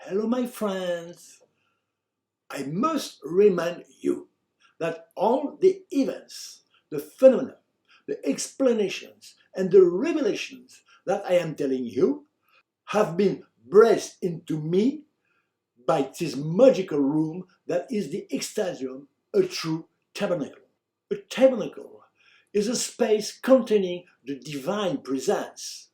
Hello, my friends. I must remind you that all the events, the phenomena, the explanations, and the revelations that I am telling you have been breathed into me by this magical room that is the extasium, a true tabernacle. A tabernacle is a space containing the divine presence.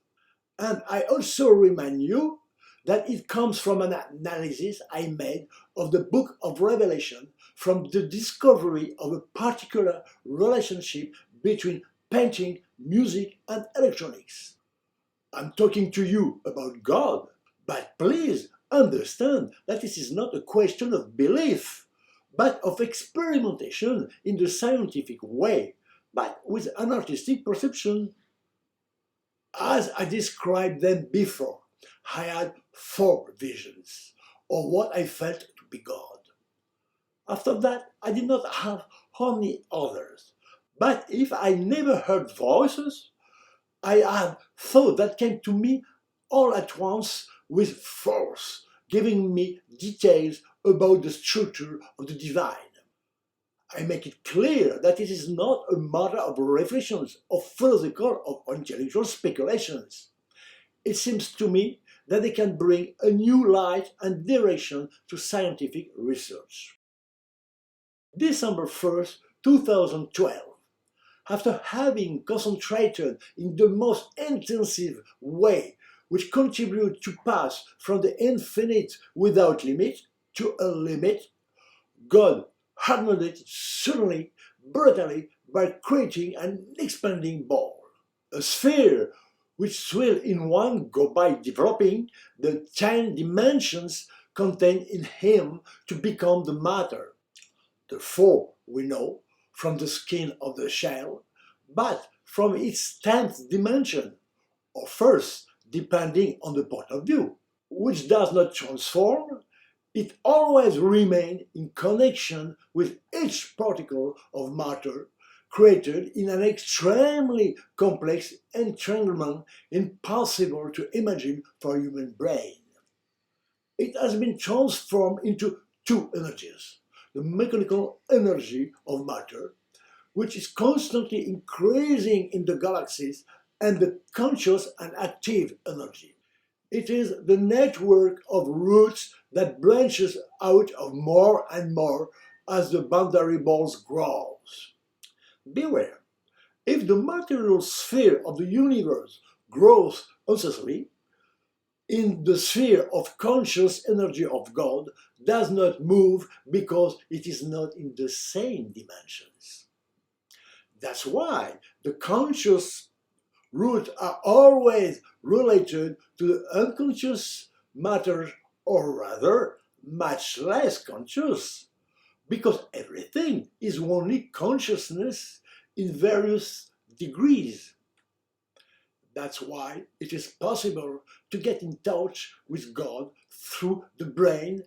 And I also remind you that it comes from an analysis I made of the book of Revelation from the discovery of a particular relationship between painting, music, and electronics. I'm talking to you about God, but please understand that this is not a question of belief, but of experimentation in the scientific way, but with an artistic perception. As I described them before, I had four visions of what I felt to be God. After that, I did not have any others. But if I never heard voices, I had thought that came to me all at once with force, giving me details about the structure of the divine. I make it clear that it is not a matter of reflections, of philosophical or intellectual speculations. It seems to me that they can bring a new light and direction to scientific research. December 1st, 2012. After having concentrated in the most intensive way, which contribute to pass from the infinite without limit to a limit, God hardened it suddenly, brutally, by creating an expanding ball. A sphere which will in one go by developing the 10 dimensions contained in him to become the matter. The four we know from the skin of the shell, but from its 10th dimension, or first, depending on the point of view, which does not transform, it always remains in connection with each particle of matter created in an extremely complex entanglement impossible to imagine for a human brain. It has been transformed into two energies: the mechanical energy of matter, which is constantly increasing in the galaxies, and the conscious and active energy. It is the network of roots that branches out of more and more as the boundary balls grows. Beware, if the material sphere of the universe grows incessantly, in the sphere of conscious energy of God does not move because it is not in the same dimensions. That's why the conscious roots are always related to the unconscious matter, or rather, much less conscious, because everything is only consciousness in various degrees. That's why it is possible to get in touch with God through the brain,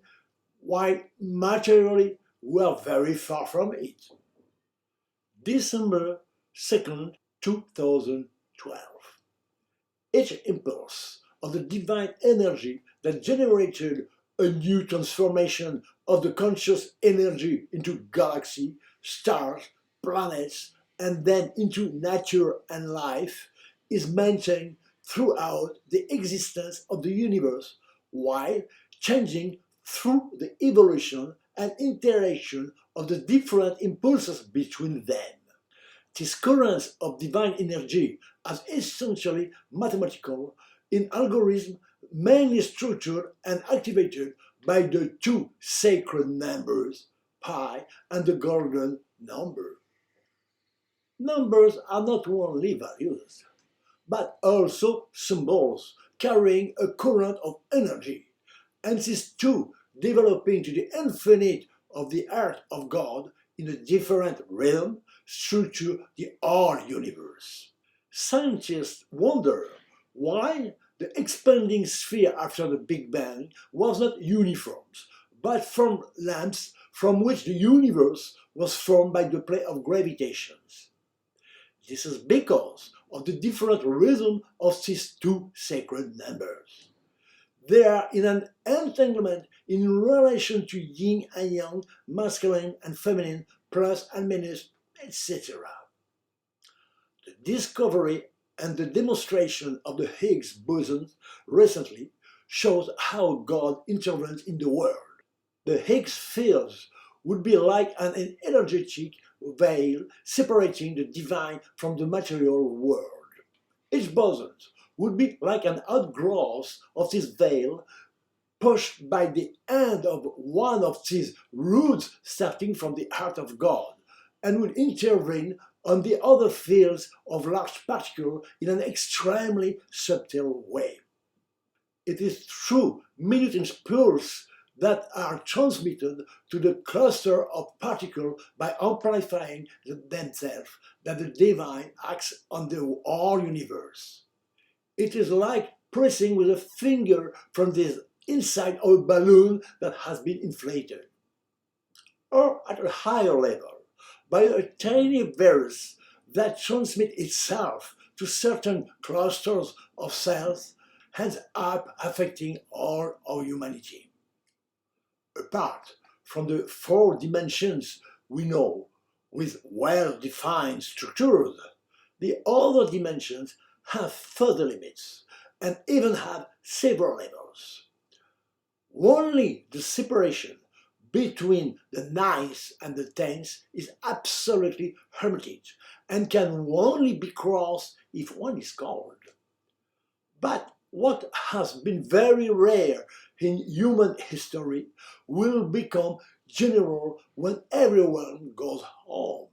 while materially we are very far from it. December 2nd, 2012. Each impulse of the divine energy that generated a new transformation of the conscious energy into galaxy, stars, planets, and then into nature and life is maintained throughout the existence of the universe, while changing through the evolution and interaction of the different impulses between them. This current of divine energy is essentially mathematical in algorithm mainly structured and activated by the two sacred numbers, pi and the golden number. Numbers are not only values, but also symbols carrying a current of energy, and these two developing to the infinite of the art of God in a different realm structure the whole universe. Scientists wonder why the expanding sphere after the Big Bang was not uniform, but formed lamps from which the universe was formed by the play of gravitations. This is because of the different rhythm of these two sacred numbers. They are in an entanglement in relation to yin and yang, masculine and feminine, plus and minus, etc. The discovery and the demonstration of the Higgs boson recently shows how God intervenes in the world. The Higgs fields would be like an energetic veil separating the divine from the material world. Each boson would be like an outgrowth of this veil pushed by the end of one of these roots starting from the heart of God, and would intervene on the other fields of large particles in an extremely subtle way. It is through minute impulses that are transmitted to the cluster of particles by amplifying themselves that the divine acts on the whole universe. It is like pressing with a finger from the inside of a balloon that has been inflated. Or at a higher level, by a tiny virus that transmits itself to certain clusters of cells, ends up affecting all of humanity. Apart from the 4 dimensions we know with well-defined structures, the other dimensions have further limits and even have several levels. Only the separation between the ninth and the 10th is absolutely hermetic and can only be crossed if one is called. But what has been very rare in human history will become general when everyone goes home.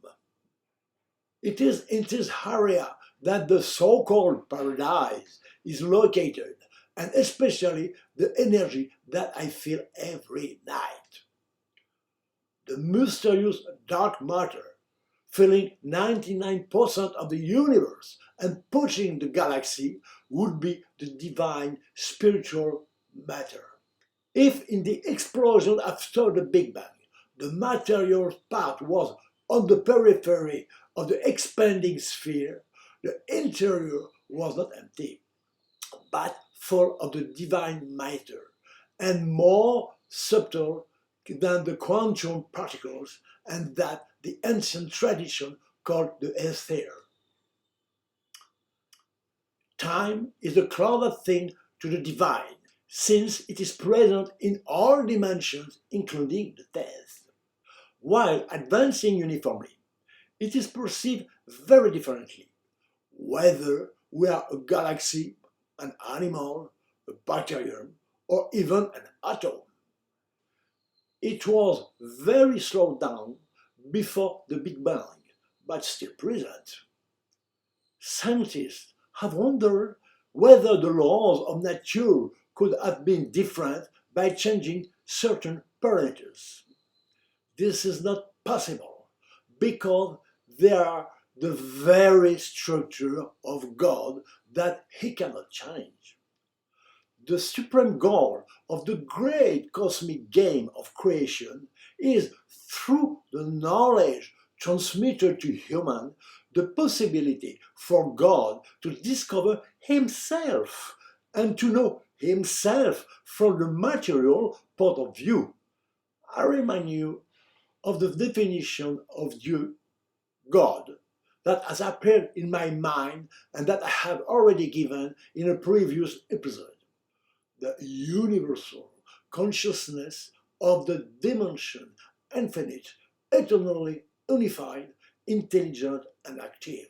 It is in this area that the so-called paradise is located, and especially the energy that I feel every night. The mysterious dark matter, filling 99% of the universe and pushing the galaxy, would be the divine spiritual matter. If in the explosion after the Big Bang, the material part was on the periphery of the expanding sphere, the interior was not empty, but full of the divine matter, and more subtle than the quantum particles, and that the ancient tradition called the ether. Time is the closest thing to the divine, since it is present in all dimensions, including the 10th. While advancing uniformly, it is perceived very differently, whether we are a galaxy, an animal, a bacterium, or even an atom. It was very slowed down before the Big Bang, but still present. Scientists have wondered whether the laws of nature could have been different by changing certain parameters. This is not possible because they are the very structure of God that He cannot change. The supreme goal of the great cosmic game of creation is, through the knowledge transmitted to human, the possibility for God to discover Himself and to know Himself from the material point of view. I remind you of the definition of Dieu, God, that has appeared in my mind and that I have already given in a previous episode. The universal consciousness of the dimension infinite, eternally unified, intelligent, and active.